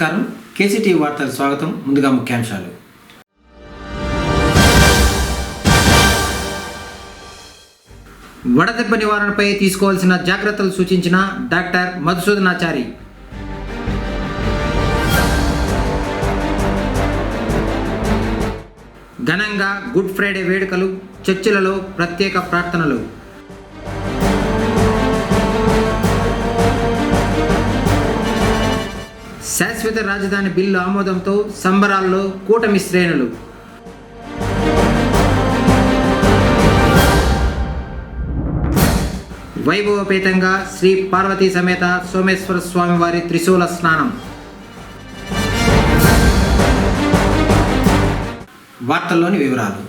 నమస్కారం. కేసీటీవీ వార్తలకు స్వాగతం. ముందుగా ముఖ్యాంశాలు. వడదెబ్బ నివారణపై తీసుకోవాల్సిన జాగ్రత్తలు సూచించిన డాక్టర్ మధుసూదనాచారి. ఘనంగా గుడ్ ఫ్రైడే వేడుకలు, చర్చిలలో ప్రత్యేక ప్రార్థనలు. శాశ్వత రాజధాని బిల్లు ఆమోదంతో సంబరాల్లో కూటమి శ్రేణులు. వైభవపేతంగా శ్రీ పార్వతీ సమేత సోమేశ్వర స్వామి వారి త్రిశూల స్నానం. వార్తల్లోని వివరాలు.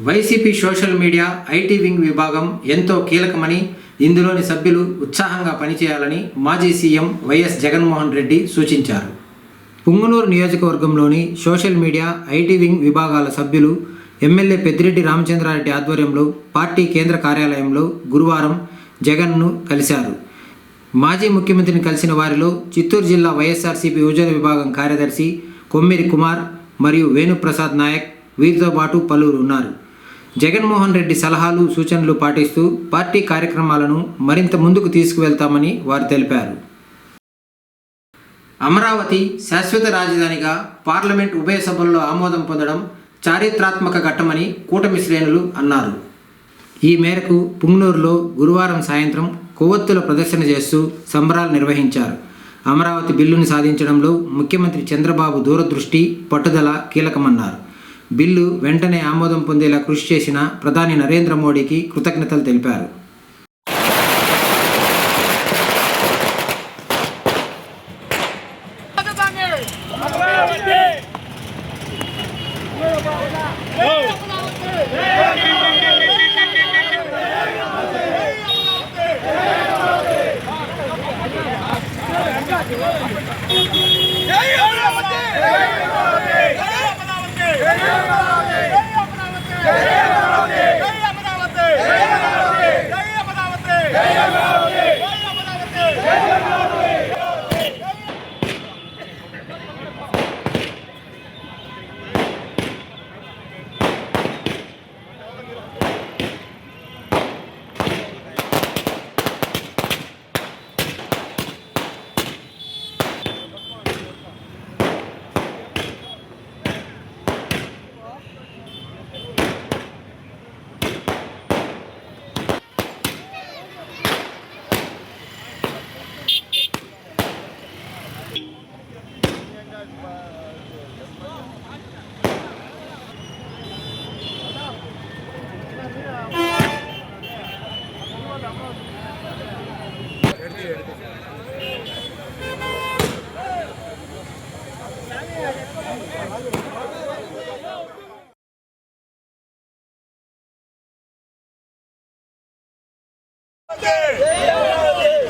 YCP social media IT wing విభాగం ఎంతో కీలకమని, ఇందులోని సభ్యులు ఉత్సాహంగా పనిచేయాలని మాజీ సీఎం వైఎస్ జగన్మోహన్ రెడ్డి సూచించారు. పుంగనూరు నియోజకవర్గంలోని సోషల్ మీడియా ఐటీ వింగ్ విభాగాల సభ్యులు ఎమ్మెల్యే పెద్దిరెడ్డి రామచంద్రారెడ్డి ఆధ్వర్యంలో పార్టీ కేంద్ర కార్యాలయంలో గురువారం జగన్ను కలిశారు. మాజీ ముఖ్యమంత్రిని కలిసిన వారిలో చిత్తూరు జిల్లా వైఎస్ఆర్సీపీ యువజన విభాగం కార్యదర్శి కొమ్మిరి కుమార్ మరియు వేణుప్రసాద్ నాయక్ వీరితో పాటు పలువురు ఉన్నారు. జగన్మోహన్ రెడ్డి సలహాలు, సూచనలు పాటిస్తూ పార్టీ కార్యక్రమాలను మరింత ముందుకు తీసుకువెళ్తామని వారు తెలిపారు. అమరావతి శాశ్వత రాజధానిగా పార్లమెంట్ ఉభయ సభల్లో ఆమోదం పొందడం చారిత్రాత్మక ఘట్టమని కూటమి శ్రేణులు అన్నారు. ఈ మేరకు పుంగనూరులో గురువారం సాయంత్రం కొవ్వొత్తుల ప్రదర్శన చేస్తూ సంబరాలు నిర్వహించారు. అమరావతి బిల్లును సాధించడంలో ముఖ్యమంత్రి చంద్రబాబు దూరదృష్టి, పట్టుదల కీలకమన్నారు. బిల్లు వెంటనే ఆమోదం పొందేలా కృషి చేసిన ప్రధాని నరేంద్ర మోడీకి కృతజ్ఞతలు తెలిపారు.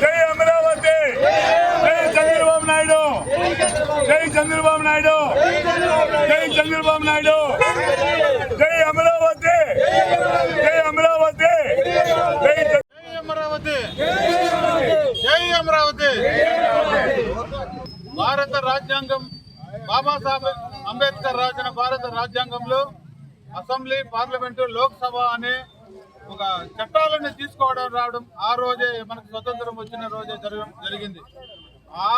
జై అమరావతి, జై చంద్రబాబు నాయుడు, జై చంద్రబాబు నాయుడు, జై చంద్రబాబు నాయుడు, జై అమరావతి, జై అమరావతి, జై అమరావతి, జై అమరావతి. భారత రాజ్యాంగం, బాబాసాహెబ్ అంబేద్కర్ రాసిన భారత రాజ్యాంగంలో అసెంబ్లీ, పార్లమెంటు, లోక్సభ అనే ఒక చట్టాలను తీసుకోవడం రావడం ఆ రోజే మనకు స్వతంత్రం వచ్చిన రోజే జరిగింది. ఆ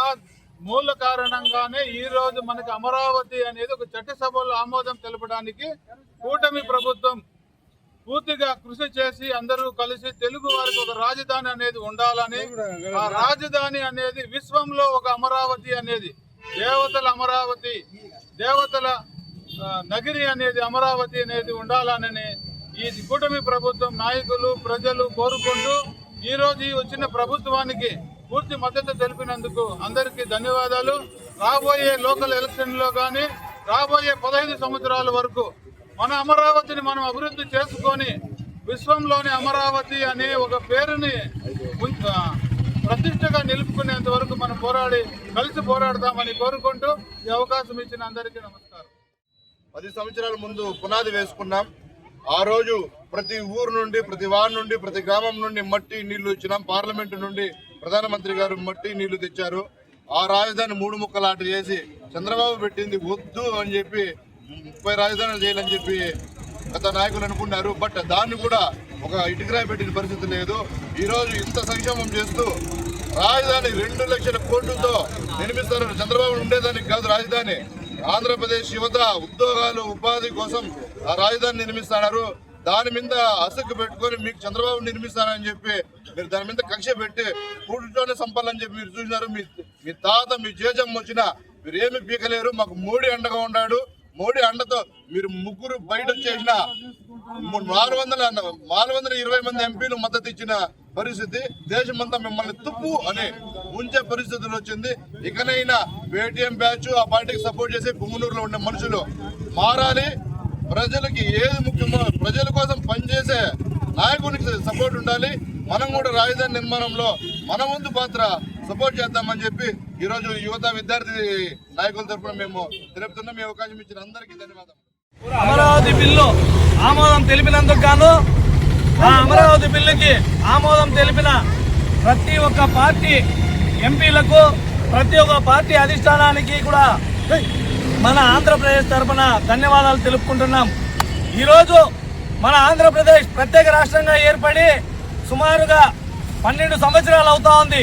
మూల కారణంగానే ఈ రోజు మనకి అమరావతి అనేది ఒక చట్టసభలో ఆమోదం తెలపడానికి కూటమి ప్రభుత్వం పూర్తిగా కృషి చేసి అందరూ కలిసి తెలుగు వారికి ఒక రాజధాని అనేది ఉండాలని, ఆ రాజధాని అనేది విశ్వంలో ఒక అమరావతి అనేది, దేవతల అమరావతి, దేవతల నగిరి అనేది అమరావతి అనేది ఉండాలని ఈ కూటమి ప్రభుత్వం నాయకులు, ప్రజలు కోరుకుంటూ ఈరోజు వచ్చిన ప్రభుత్వానికి పూర్తి మద్దతు తెలిపినందుకు అందరికీ ధన్యవాదాలు. రాబోయే లోకల్ ఎలక్షన్లో కానీ రాబోయే 15 సంవత్సరాల వరకు మన అమరావతిని మనం అభివృద్ధి చేసుకొని విశ్వంలోని అమరావతి అనే ఒక పేరుని ప్రతిష్టగా నిలుపుకునేంత వరకు మనం కలిసి పోరాడతామని కోరుకుంటూ ఈ అవకాశం ఇచ్చిన అందరికీ నమస్కారం. 10 సంవత్సరాల ముందు పునాది వేసుకున్నాం. ఆ రోజు ప్రతి ఊరు నుండి, ప్రతి వార్డు నుండి, ప్రతి గ్రామం నుండి మట్టి నీళ్లు ఇచ్చినాం. పార్లమెంటు నుండి ప్రధానమంత్రి గారు మట్టి నీళ్లు తెచ్చారు. ఆ రాజధాని 3 ముక్కలాట చేసి చంద్రబాబు పెట్టింది వద్దు అని చెప్పి 30 రాజధానులు చేయాలని చెప్పి గత నాయకులు అనుకున్నారు. బట్ దాన్ని కూడా ఒక ఇటుకరాయి పెట్టిన పరిస్థితి లేదు. ఈరోజు ఇంత సంక్షేమం చేస్తూ రాజధాని 2 లక్షల కోట్లతో నిర్మిస్తారు. చంద్రబాబు ఉండేదానికి కాదు రాజధాని. ఆంధ్రప్రదేశ్ యువత ఉద్యోగాలు ఉపాధి కోసం ఆ రాజధాని నిర్మిస్తున్నారు. దాని మీద అసక్కు పెట్టుకొని మీకు చంద్రబాబు నిర్మిస్తానని చెప్పి మీరు దాని మీద కక్ష పెట్టి కూటుతోనే సంపాలని చెప్పి మీరు చూసినారు. మీ తాత మీ జేజమ్మ వచ్చినా మీరు ఏమి పీకలేరు. మాకు మోడీ అండగా ఉన్నాడు. మోడీ అండతో మీరు ముగ్గురు బయట వచ్చేసిన 420 మంది ఎంపీలు మద్దతు ఇచ్చిన పరిస్థితి. దేశమంతా మిమ్మల్ని తుప్పు అని ఉంచే పరిస్థితులు వచ్చింది. ఇకనైనా పేటీఎం బ్యాచ్ ఆ పార్టీకి సపోర్ట్ చేసి పుంగనూరులో ఉండే మనుషులు మారాలి. ప్రజలకి ఏది ముఖ్యమో ప్రజల కోసం పనిచేసే నాయకునికి సపోర్ట్ ఉండాలి. మనం కూడా రాజధాని నిర్మాణంలో మన వంతు పాత్ర సపోర్ట్ చేద్దామని చెప్పి ఈరోజు యువత విద్యార్థి నాయకుల తరఫున మేము తెలుపుతున్నాం. ఈ అవకాశం ఇచ్చిన అందరికీ ధన్యవాదాలు. అమరావతి బిల్లు ఆమోదం తెలిపినందుకు గాను ఆ అమరావతి బిల్లుకి ఆమోదం తెలిపిన ప్రతి ఒక్క పార్టీ ఎంపీలకు, ప్రతి ఒక్క పార్టీ అధిష్టానానికి కూడా మన ఆంధ్రప్రదేశ్ తరఫున ధన్యవాదాలు తెలుపుకుంటున్నాం. ఈరోజు మన ఆంధ్రప్రదేశ్ ప్రత్యేక రాష్ట్రంగా ఏర్పడి సుమారుగా 12 సంవత్సరాలు అవుతా ఉంది.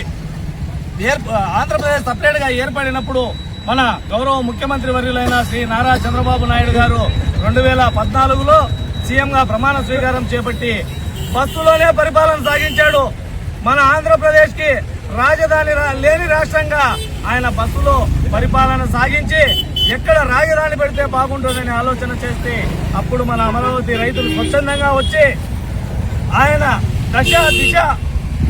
ఆంధ్రప్రదేశ్ సపరేట్గా ఏర్పడినప్పుడు మన గౌరవ ముఖ్యమంత్రి వర్యులైన శ్రీ నారా చంద్రబాబు నాయుడు గారు 2014లో సీఎంగా ప్రమాణ స్వీకారం చేపట్టి బస్సులోనే పరిపాలన సాగించాడు. మన ఆంధ్రప్రదేశ్కి రాజధాని లేని రాష్ట్రంగా ఆయన బస్సులో పరిపాలన సాగించి ఎక్కడ రాజధాని పెడితే బాగుంటుందని ఆలోచన చేస్తే అప్పుడు మన అమరావతి రైతులు స్వచ్ఛందంగా వచ్చి ఆయన దశ దిశ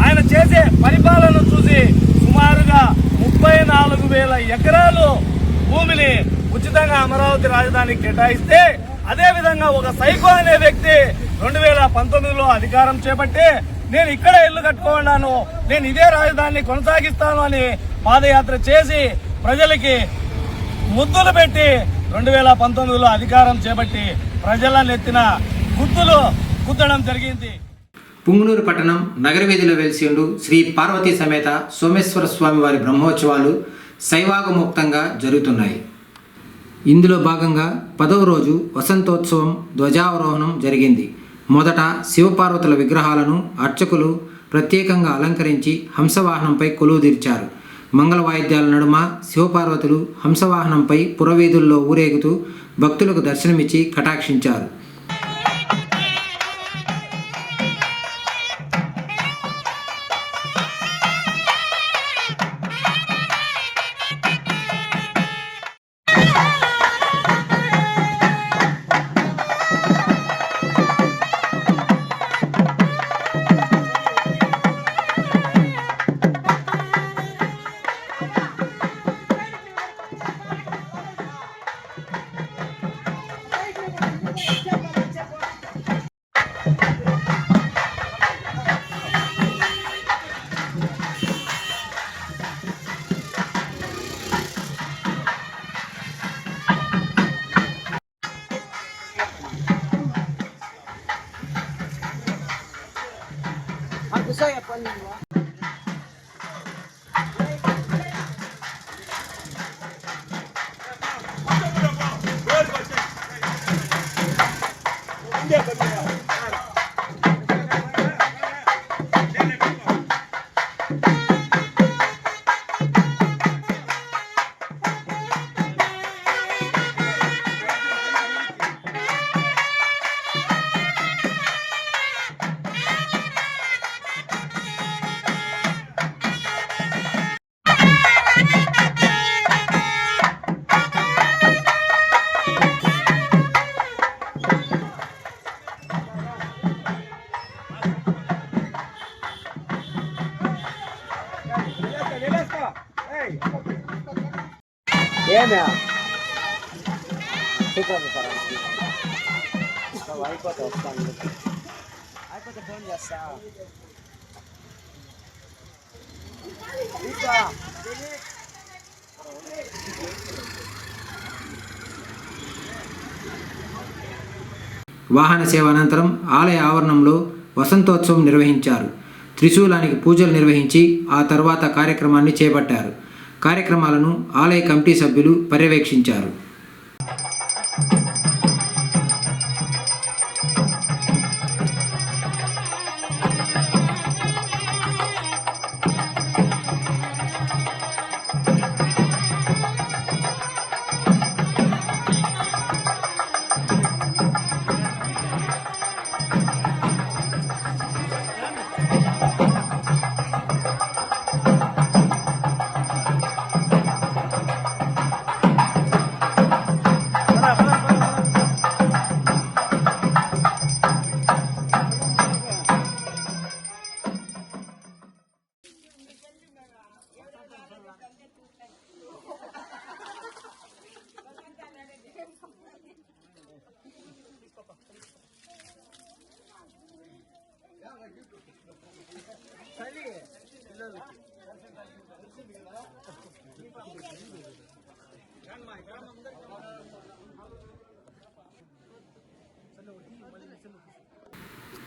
ఆయన చేసే పరిపాలన చూసి సుమారుగా 34,000 ఎకరాలు భూమిని ఉచితంగా అమరావతి రాజధానికి కేటాయిస్తే, అదేవిధంగా ఒక సైకో అనే వ్యక్తి 2019లో అధికారం చేపట్టి నేను ఇక్కడ ఇల్లు కట్టుకున్నాను, నేను ఇదే రాజధానిని కొనసాగిస్తాను అని పాదయాత్ర చేసి ప్రజలకి ముద్దులు పెట్టి 2019లో అధికారం చేపట్టి ప్రజల నెత్తిన గుద్దడం జరిగింది. పుంగనూరు పట్టణం నగర వీధిలో వెలిసిండు శ్రీ పార్వతీ సమేత సోమేశ్వర స్వామి వారి బ్రహ్మోత్సవాలు శైవాగముక్తంగా జరుగుతున్నాయి. ఇందులో భాగంగా 10వ రోజు వసంతోత్సవం ధ్వజావరోహణం జరిగింది. మొదట శివపార్వతుల విగ్రహాలను అర్చకులు ప్రత్యేకంగా అలంకరించి హంసవాహనంపై కొలువుదీర్చారు. మంగళ వాయిద్యాల నడుమ శివపార్వతులు హంసవాహనంపై పురవీధుల్లో ఊరేగుతూ భక్తులకు దర్శనమిచ్చి కటాక్షించారు. ఏమే అయిపోతే వస్తాను, అయిపోతే ఫోన్ చేస్తా. వాహన సేవ అనంతరం ఆలయ ఆవరణంలో వసంతోత్సవం నిర్వహించారు. త్రిశూలానికి పూజలు నిర్వహించి ఆ తర్వాత కార్యక్రమాన్ని చేపట్టారు. కార్యక్రమాలను ఆలయ కమిటీ సభ్యులు పర్యవేక్షించారు.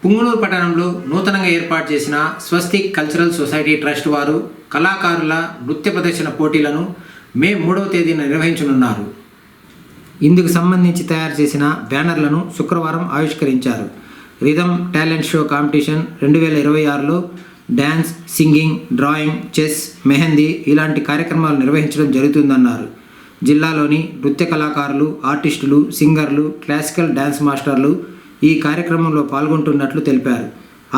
పుంగనూరు పట్టణంలో నూతనంగా ఏర్పాటు చేసిన స్వస్తిక్ కల్చరల్ సొసైటీ ట్రస్ట్ వారు కళాకారుల నృత్య ప్రదర్శన పోటీలను మే 3వ తేదీన నిర్వహించనున్నారు. ఇందుకు సంబంధించి తయారు చేసిన బ్యానర్లను శుక్రవారం ఆవిష్కరించారు. రిథమ్ టాలెంట్ షో కాంపిటీషన్ 2026లో dance, singing, drawing, chess, mehndi ఇలాంటి కార్యక్రమాలు నిర్వహించడం జరుగుతుందన్నారు. జిల్లాలోని నృత్య కళాకారులు, ఆర్టిస్టులు, సింగర్లు, క్లాసికల్ డ్యాన్స్ మాస్టర్లు ఈ కార్యక్రమంలో పాల్గొంటున్నట్లు తెలిపారు.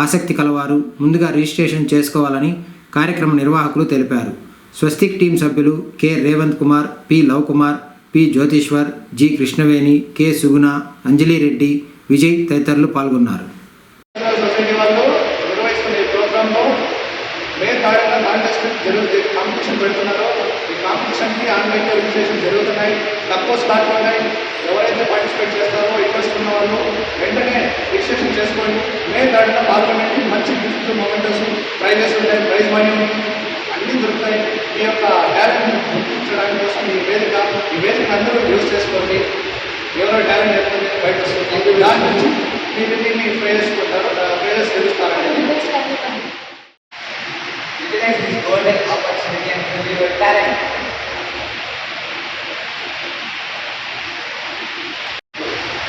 ఆసక్తి కలవారు ముందుగా రిజిస్ట్రేషన్ చేసుకోవాలని కార్యక్రమ నిర్వాహకులు తెలిపారు. స్వస్తిక్ టీం సభ్యులు K Revanth Kumar, P Lav Kumar, P Jyothishwar, G Krishnaveni, K Suguna, Anjali Reddy, Vijay తదితరులు పాల్గొన్నారు. సొసైటీ వాళ్ళు నిర్వహిస్తున్న ఈ ప్రోగ్రాంలో మే 3న కాంపిటీషన్ పెడుతున్నారు. ఈ కాంపిటీషన్కి ఆన్లైన్లో రిజిస్ట్రేషన్ జరుగుతున్నాయి. తక్కువ స్లాట్లు ఉన్నాయి. ఎవరైతే పార్టిసిపేట్ చేస్తారో ఇంట్రెస్ట్ ఉన్న వాళ్ళు వెంటనే రిజిస్ట్రేషన్ చేసుకోండి. మే 3న పాల్గొనండి. మంచి గిఫ్ట్ మొమెంటస్, ప్రైజెస్ ఉంటాయి, ప్రైజ్ మనీ అన్నీ దొరుకుతాయి. మీ యొక్క టాలెంట్ని గుర్తించడానికి కోసం ఈ వేదిక అందరూ యూజ్ చేసుకోండి. ఎవరో టాలెంట్ ఎక్కడ బయట వస్తుంది దాని నుంచి మీరు దీన్ని ప్రైజెస్ కొట్టారు, prices తెలుస్తారని utilize this golden opportunity and reveal your talent.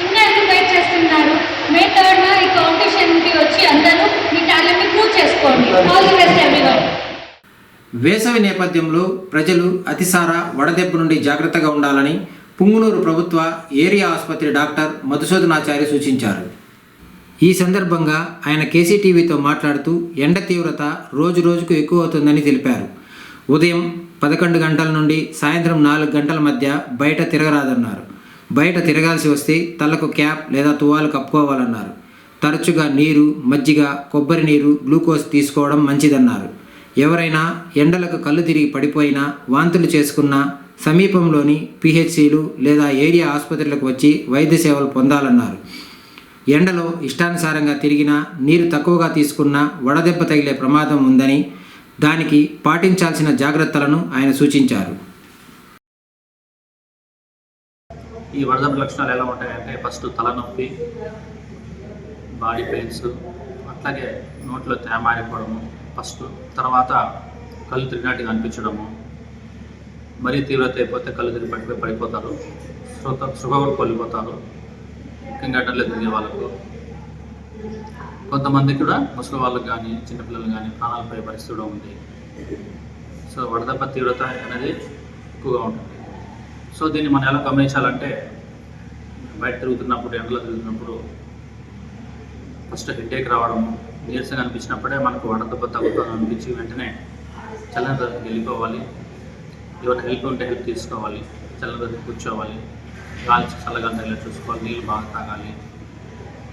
ఇంకా ఎందుకు వెయిట్ చేస్తున్నారు? మే 3న ఈ కాంపిటీషన్కి వచ్చి అందరూ మీ టాలెంట్ని ప్రూవ్ చేసుకోండి. All the best everyone. వేసవి నేపథ్యంలో ప్రజలు అతిసార, వడదెబ్బ నుండి జాగ్రత్తగా ఉండాలని పుంగనూరు ప్రభుత్వ ఏరియా ఆసుపత్రి డాక్టర్ మధుసూదనాచారి సూచించారు. ఈ సందర్భంగా ఆయన కేసీటీవీతో మాట్లాడుతూ ఎండ తీవ్రత రోజు రోజుకు ఎక్కువ అవుతుందని తెలిపారు. ఉదయం 11 గంటల నుండి సాయంత్రం 4 గంటల మధ్య బయట తిరగరాదన్నారు. బయట తిరగాల్సి వస్తే తలకు క్యాప్ లేదా తువాలు కప్పుకోవాలన్నారు. తరచుగా నీరు, మజ్జిగ, కొబ్బరి నీరు, గ్లూకోజ్ తీసుకోవడం మంచిదన్నారు. ఎవరైనా ఎండలకు కళ్ళు తిరిగి పడిపోయినా, వాంతులు చేసుకున్నా సమీపంలోని పిహెచ్సిలు లేదా ఏరియా ఆసుపత్రులకు వచ్చి వైద్య సేవలు పొందాలన్నారు. ఎండలో ఇష్టానుసారంగా తిరిగినా, నీరు తక్కువగా తీసుకున్నా వడదెబ్బ తగిలే ప్రమాదం ఉందని, దానికి పాటించాల్సిన జాగ్రత్తలను ఆయన సూచించారు. ఈ వడదెబ్బ లక్షణాలు ఎలా ఉంటాయంటే ఫస్ట్ తలనొప్పి, బాడీ పెయిన్స్, అట్లాగే నోట్లో తేమ ఆరిపోవడము ఫస్ట్, తర్వాత కళ్ళు తిరిగినట్టుగా అనిపించడము, మరీ తీవ్రత అయిపోతే కళ్ళు తిరిగి పడిపోతారు, సుఖలు కోల్పోతారు. ముఖ్యంగా ఎండలో తిరిగే వాళ్ళకు, కొంతమంది కూడా ముసలి వాళ్ళకు కానీ చిన్నపిల్లలు కానీ ప్రాణాలు పోయే పరిస్థితి కూడా ఉంది. సో వడదెబ్బ తీవ్రత అనేది ఎక్కువగా ఉంటుంది. సో దీన్ని మనం ఎలా గమనించాలంటే, బయట తిరుగుతున్నప్పుడు, ఎండలో తిరుగుతున్నప్పుడు ఫస్ట్ హెడేక్ రావడము, నీరసంగా అనిపించినప్పుడే మనకు వడదెబ్బ తగ్గుతుంది అనిపించి వెంటనే చల్లని దగ్గరికి వెళ్ళిపోవాలి. ఎవరైనా హెల్ప్ ఉంటే హెల్ప్ తీసుకోవాలి, చల్లని దగ్గర కూర్చోవాలి, గాలి చల్లగా తగిలే చూసుకోవాలి, నీళ్ళు బాగా తాగాలి.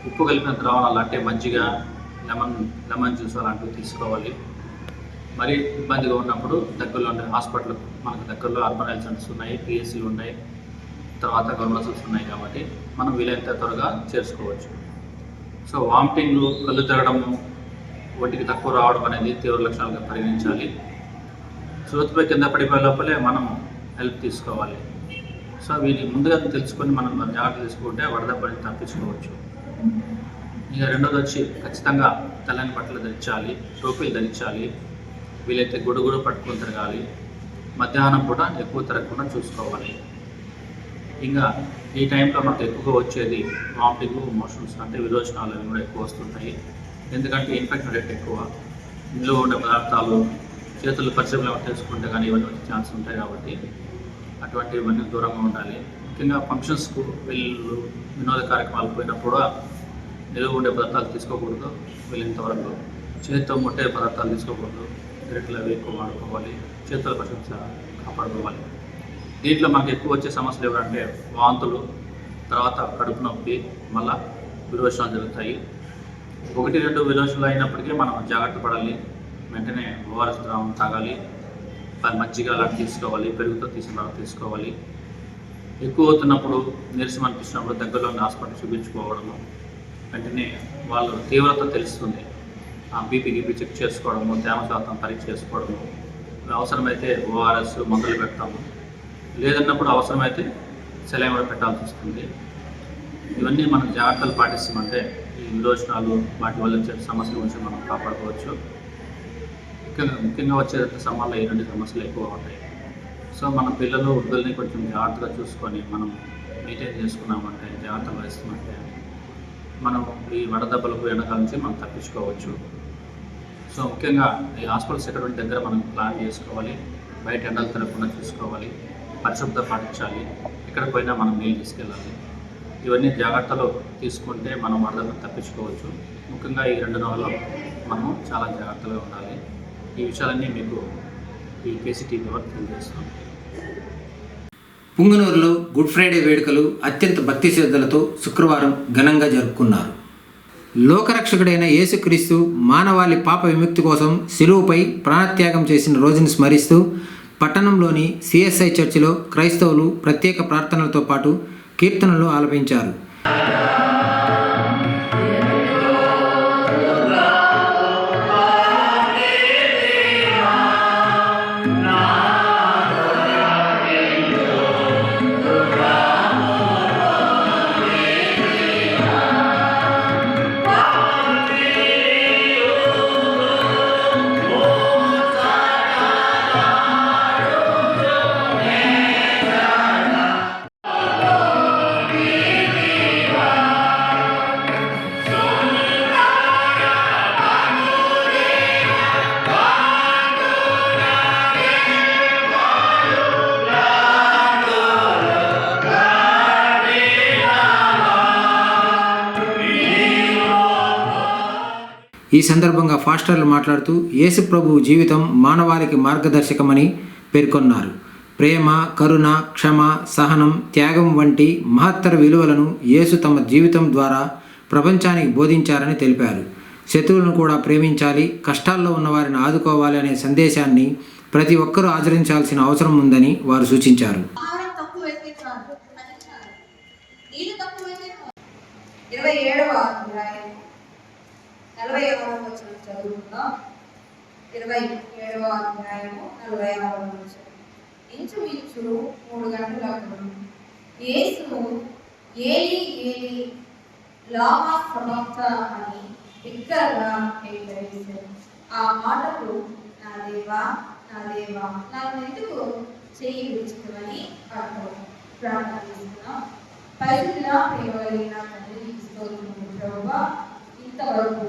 ఉప్పు కలిపిన ద్రావణాలు అంటే మజ్జిగ, లెమన్ జ్యూస్ అలాంటివి తీసుకోవాలి. మరి ఇబ్బందిగా ఉన్నప్పుడు దగ్గరలో ఉండే హాస్పిటల్, మనకు దగ్గరలో అర్బన్ హెల్త్ సెంటర్స్ ఉన్నాయి, పిఎస్సీలు ఉన్నాయి, తర్వాత గవర్నమెంట్ హాస్పిటల్స్ ఉన్నాయి కాబట్టి మనం వీలైనంత త్వరగా చేర్చుకోవచ్చు. సో వామిటింగ్లు, కళ్ళు తిరగడము, ఒంటికి తక్కువ రావడం అనేది తీవ్ర లక్షణాలుగా పరిగణించాలి. శ్రోతపై కింద పడిపోయే లోపలే మనం హెల్ప్ తీసుకోవాలి. సో వీటిని ముందుగా తెలుసుకొని మనం జాగ్రత్త తీసుకుంటే వడదెబ్బని తప్పించుకోవచ్చు. ఇక రెండోది వచ్చి ఖచ్చితంగా తెల్లని బట్టలు ధరించాలి, టోపీలు ధరించాలి, వీలైతే గొడుగుడు పట్టుకొని తిరగాలి. మధ్యాహ్నం పూట ఎక్కువ తిరగకుండా చూసుకోవాలి. ఇంకా ఈ టైంలో మనకు ఎక్కువగా వచ్చేది వామిటింగ్, మోషన్స్ అంటే విరోచనాలు అవి కూడా ఎక్కువ వస్తుంటాయి. ఎందుకంటే ఇన్ఫెక్షన్ రేట్ ఎక్కువ, ఇందులో ఉండే పదార్థాలు చేతులు పరిశ్రమలు తెలుసుకుంటే కానీ ఇవన్నీ వచ్చే ఛాన్స్ ఉంటాయి. కాబట్టి అటువంటివన్నీ దూరంగా ఉండాలి. ముఖ్యంగా ఫంక్షన్స్కు వీళ్ళు వినోద కార్యక్రమాలు పోయినప్పుడు నిలువ ఉండే పదార్థాలు తీసుకోకూడదు. వీళ్ళంతవరకు చేతితో ముట్టే పదార్థాలు తీసుకోకూడదు. గరిటెలు అవి ఎక్కువ వాడుకోవాలి. చేతుల పరిశుభ్రత కాపాడుకోవాలి. దీంట్లో మనకు ఎక్కువ వచ్చే సమస్యలు ఏమంటే వాంతులు, తర్వాత కడుపు నొప్పి, మళ్ళీ విరోచనాలు జరుగుతాయి. 1-2 విరోచనాలు అయినప్పటికీ మనం జాగ్రత్త పడాలి. వెంటనే ఓఆర్ఎస్ ద్రావణం తాగాలి. మజ్జిగ అలాంటి తీసుకోవాలి. పెరుగుతో తీసుకోవాలి. ఎక్కువ అవుతున్నప్పుడు నీరసం అనిపిస్తున్నప్పుడు దగ్గరలోని హాస్పిటల్ చూపించుకోవడము, వెంటనే వాళ్ళు తీవ్రత తెలుస్తుంది. బీపీ చెక్ చేసుకోవడము, తేమ శాతం పరీక్ష చేసుకోవడము, అవసరమైతే ఓఆర్ఎస్ మందులు పెడతాము. లేదన్నప్పుడు అవసరమైతే సెలైన్ కూడా పెట్టాల్సి వస్తుంది. ఇవన్నీ మనం జాగ్రత్తలు పాటిస్తామంటే ఈ విరోచనాలు వాటి వల్ల వచ్చే సమస్యల గురించి మనం కాపాడుకోవచ్చు. ముఖ్యంగా వచ్చే సమ్మర్లో ఈ 2 సమస్యలు ఎక్కువ ఉంటాయి. సో మన పిల్లలు వృద్ధుల్ని కొంచెం జాగ్రత్తగా చూసుకొని మనం మెయింటైన్ చేసుకున్నామంటే, జాగ్రత్తలు వహిస్తామంటే మనం ఈ వడదెబ్బలకు ఎండకాల నుంచి మనం తప్పించుకోవచ్చు. సో ముఖ్యంగా ఈ హాస్పిటల్స్ ఎక్కడ దగ్గర మనం ప్లాన్ చేసుకోవాలి. బయట ఎండలు తిరగకుండా చూసుకోవాలి. పరిశుభ్రత పాటించాలి. ఎక్కడికి పోయినా మనం నీళ్ళు తీసుకెళ్ళాలి. ఇవన్నీ జాగ్రత్తలు తీసుకుంటే మనం వరదలను తప్పించుకోవచ్చు. ముఖ్యంగా ఈ 2 నెలల్లో మనం చాలా జాగ్రత్తగా ఉండాలి. ఈ విషయాలన్నీ మీకు ఈ కేసీటీవీ ద్వారా తెలియజేస్తున్నాం. పుంగనూరులో గుడ్ ఫ్రైడే వేడుకలు అత్యంత భక్తి శ్రద్ధలతో శుక్రవారం ఘనంగా జరుపుకున్నారు. లోకరక్షకుడైన యేసుక్రీస్తు మానవాళి పాప విముక్తి కోసం శిలువపై ప్రాణత్యాగం చేసిన రోజును స్మరిస్తూ పట్టణంలోని సిఎస్ఐ చర్చిలో క్రైస్తవులు ప్రత్యేక ప్రార్థనలతో పాటు కీర్తనలు ఆలపించారు. ఈ సందర్భంగా పాస్టర్లు మాట్లాడుతూ యేసు ప్రభువు జీవితం మానవాళికి మార్గదర్శకమని పేర్కొన్నారు. ప్రేమ, కరుణ, క్షమ, సహనం, త్యాగం వంటి మహత్తర విలువలను యేసు తమ జీవితం ద్వారా ప్రపంచానికి బోధించారని తెలిపారు. శత్రువులను కూడా ప్రేమించాలి, కష్టాల్లో ఉన్నవారిని ఆదుకోవాలి అనే సందేశాన్ని ప్రతి ఒక్కరూ ఆచరించాల్సిన అవసరం ఉందని వారు సూచించారు. 27వ అధ్యాయం 40వ వచనం చదువుకుందాం. 27వ అధ్యాయము 40వ వచనం. ఇంచుమించు 3 గంటలకు యేసు ఏలీ ఏలీ లామా సబక్తాని అని బిగ్గరగా కేకవేశాడు. ఆ మాటకు నా దేవా నా దేవా నన్ను ఎందుకు చేయి విడిచిపోవని అర్థం. ప్రార్థన చేస్తున్నాం. పరిశుద్ధ ప్రేమగలిగిన తండ్రి స్తోత్రములు ప్రభువా, ఇంతవరకు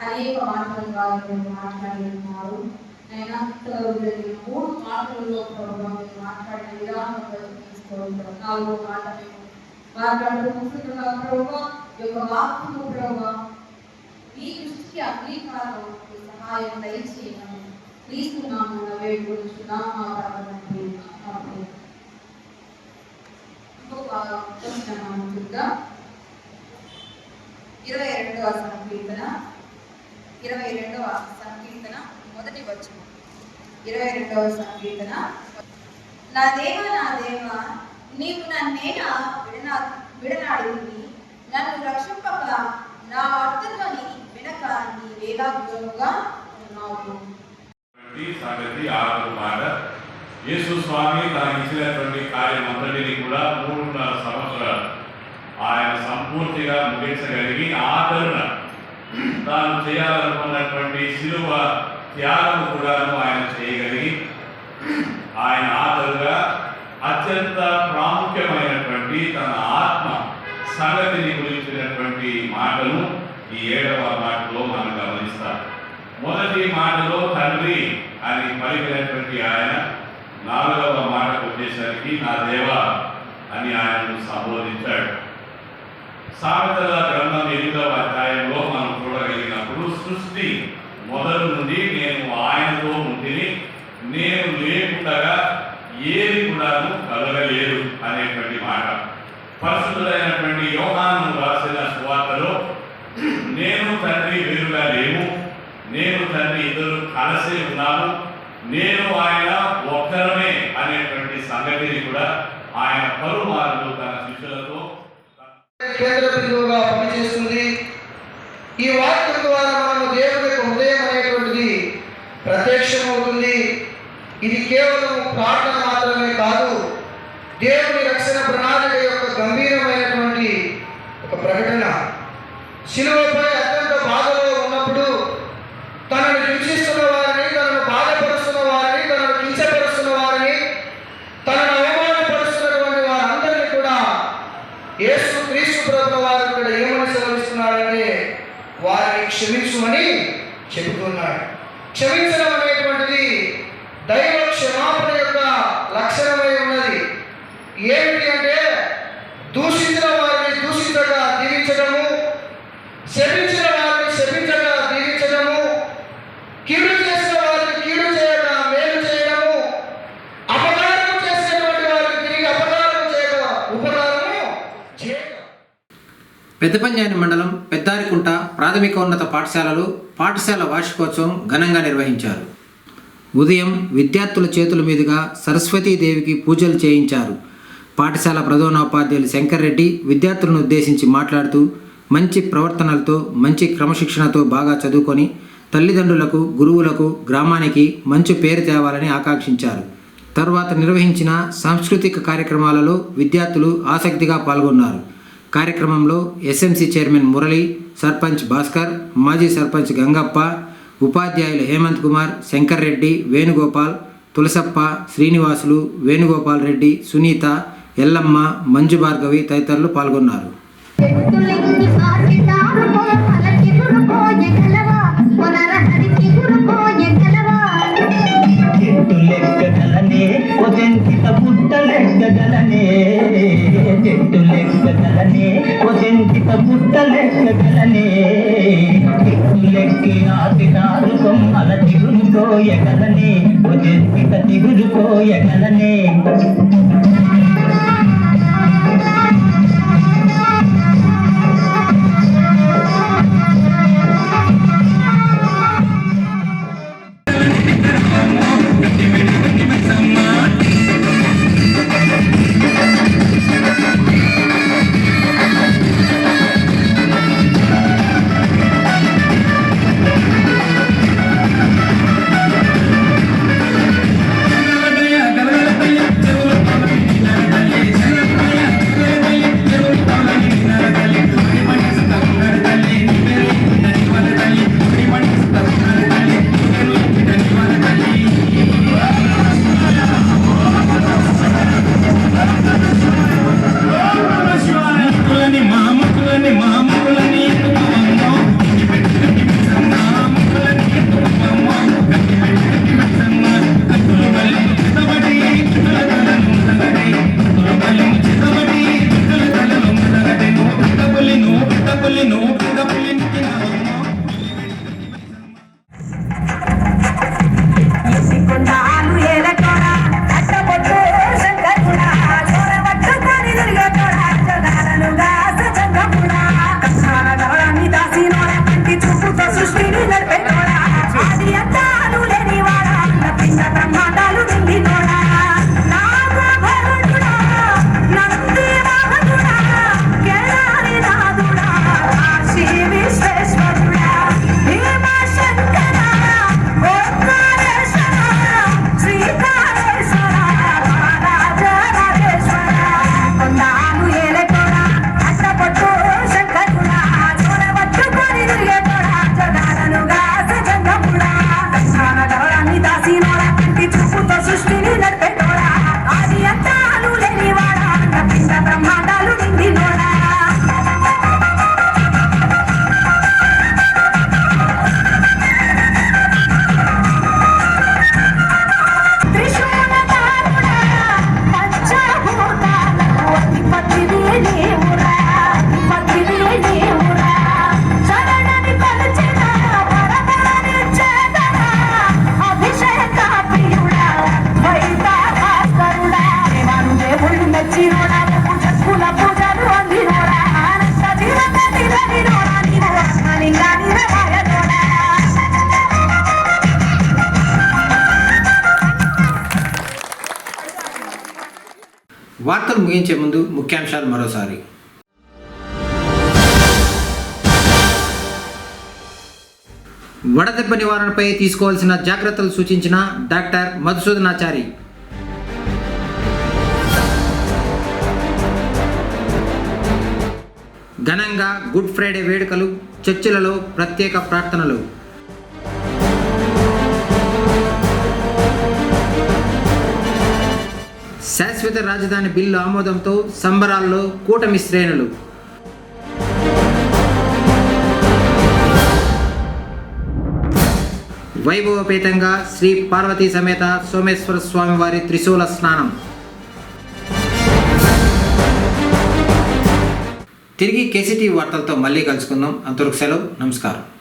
అనేక మాటలుగా మాట్లాడుతున్నారు. నేను ఇంతవరకు 3 మాటలలో ప్రభువా మీరు మాట్లాడిన విధానం స్తోత్రం. 4వ మాట మేము మాట్లాడుతూ ముఖ్యంగా ప్రభువా యొక్క వాక్యము ప్రభువా మీ దృష్టికి అంగీకారం సహాయం దయచేయమని క్రీస్తునామమున వేడుకొనుచున్నాం మా ప్రార్థనకి. ఇంకొక వచనం చూద్దాం. 22వ సంకీర్తన 1వ వచనం. 22వ సంకీర్తన. నా దేవా నీవు నన్నేనా విడనాడితివి, నన్ను రక్షింపక నా అర్థధ్వని వినక నీవేలా దూరముగా ఉన్నావు. సంగతి ఆరు మాట. యేసు స్వామి తనకి ఇచ్చినటువంటి కార్యమంతటిని కూడా 3.5 సంవత్సరాలు ఆయన సంపూర్తిగా ముగించగలిగి ఆదరణ తాను చేయాలనుకున్నటువంటి శిలువ త్యాగము కూడాను ఆయన చేయగలిగి ఆయన ఆదరుగా అత్యంత ప్రాముఖ్యమైనటువంటి తన ఆత్మ సంగతిని గురించినటువంటి మాటలు ఈ 7వ మాటలో మనం గమనిస్తాం. మొదటి మాటలో తండ్రి అని పలికినటువంటి ఆయన 4వ మాటకు వచ్చేసరికి నా దేవా అని ఆయనను సంబోధించాడు. సామెతల గ్రంథం 8వ అధ్యాయంలో మనం చూడగలిగినప్పుడు సృష్టి మొదలు నుండి నేను ఆయనతో ఉంటిని, నేను లేకుండా ఏది కూడాను కలగలేదు అనేటువంటి మాట. పరిశుద్ధుడైనటువంటి యోహాను రాసిన సువార్తలో నేను తండ్రి వేరుగా లేము, నేను తండ్రి ఇద్దరు కలిసి ఉన్నాము, నేను ఆయన ఒక్కరమే అనేటువంటి సంగతిని కూడా ఆయన పలుమార్లు తన శిష్యులతో కేంద్ర బిందువుగా పనిచేస్తుంది. ఈ వాక్యం ద్వారా మనము దేవుని యొక్క హృదయం అనేటువంటిది ప్రత్యక్షమవుతుంది. ఇది కేవలం ప్రార్థన మాత్రమే కాదు, దేవుని రక్షణ ప్రణాళిక యొక్క గంభీరమైనటువంటి ఒక ప్రకటన. శిలువపై అత్యంత బాధలో ఉన్నప్పుడు తనను హింసిస్తున్న వారిని, తనను బాధపరుస్తున్న వారిని, తనను కించపరుస్తున్న వారిని, తనను అవమానపరుస్తున్నటువంటి వారందరినీ కూడా యేసు క్రీస్తు ప్రభుల వారు ఇక్కడ ఏమని సెలవిస్తున్నాడంటే వారిని క్షమించమని చెబుతున్నాడు. క్షమించడం అనేటువంటిది దైవ క్షమాపణ యొక్క లక్షణమై ఉన్నది. ఏమిటి అంటే దూషించిన వారిని దూషించగా దీవించడము, శపించిన వారిని శపించగా దీవించడము, కీడు చేసిన వారిని కీడు చేయగా మేలు చేయడము, అపకారం చేసినటువంటి వారికి తిరిగి అపకారం చేయగా ఉపకారము చేయడం. పెద్దపంజాని మండలం పెద్దారికుంట ప్రాథమికోన్నత పాఠశాలలో పాఠశాల వార్షికోత్సవం ఘనంగా నిర్వహించారు. ఉదయం విద్యార్థుల చేతుల మీదుగా సరస్వతీదేవికి పూజలు చేయించారు. పాఠశాల ప్రధానోపాధ్యాయులు శంకర్ రెడ్డి విద్యార్థులను ఉద్దేశించి మాట్లాడుతూ మంచి ప్రవర్తనలతో, మంచి క్రమశిక్షణతో బాగా చదువుకొని తల్లిదండ్రులకు, గురువులకు, గ్రామానికి మంచి పేరు తేవాలని ఆకాంక్షించారు. తర్వాత నిర్వహించిన సాంస్కృతిక కార్యక్రమాలలో విద్యార్థులు ఆసక్తిగా పాల్గొన్నారు. కార్యక్రమంలో ఎస్ఎంసీ చైర్మన్ మురళి, సర్పంచ్ భాస్కర్, మాజీ సర్పంచ్ గంగప్ప, ఉపాధ్యాయులు హేమంత్ కుమార్, శంకర్ రెడ్డి, వేణుగోపాల్, తులసప్ప, శ్రీనివాసులు, వేణుగోపాల్ రెడ్డి, సునీత, ఎల్లమ్మ, మంజు భార్గవి తదితరులు పాల్గొన్నారు. శంకరుడా వార్తలు ముగించే ముందు ముఖ్యాంశాలు మరోసారి. వడదెబ్బ నివారణపై తీసుకోవాల్సిన జాగ్రత్తలు సూచించిన డాక్టర్ మధుసూదనాచారి. ఘనంగా గుడ్ ఫ్రైడే వేడుకలు, చర్చిలలో ప్రత్యేక ప్రార్థనలు. శాశ్వత రాజధాని బిల్లు ఆమోదంతో సంబరాల్లో కూటమి శ్రేణులు. వైభవపేతంగా శ్రీ పార్వతీ సమేత సోమేశ్వర స్వామి వారి త్రిశూల స్నానం. తిరిగి కేసీటీవీ వార్తలతో మళ్ళీ కలుసుకుందాం. అంతవరకు సెలవు. నమస్కారం.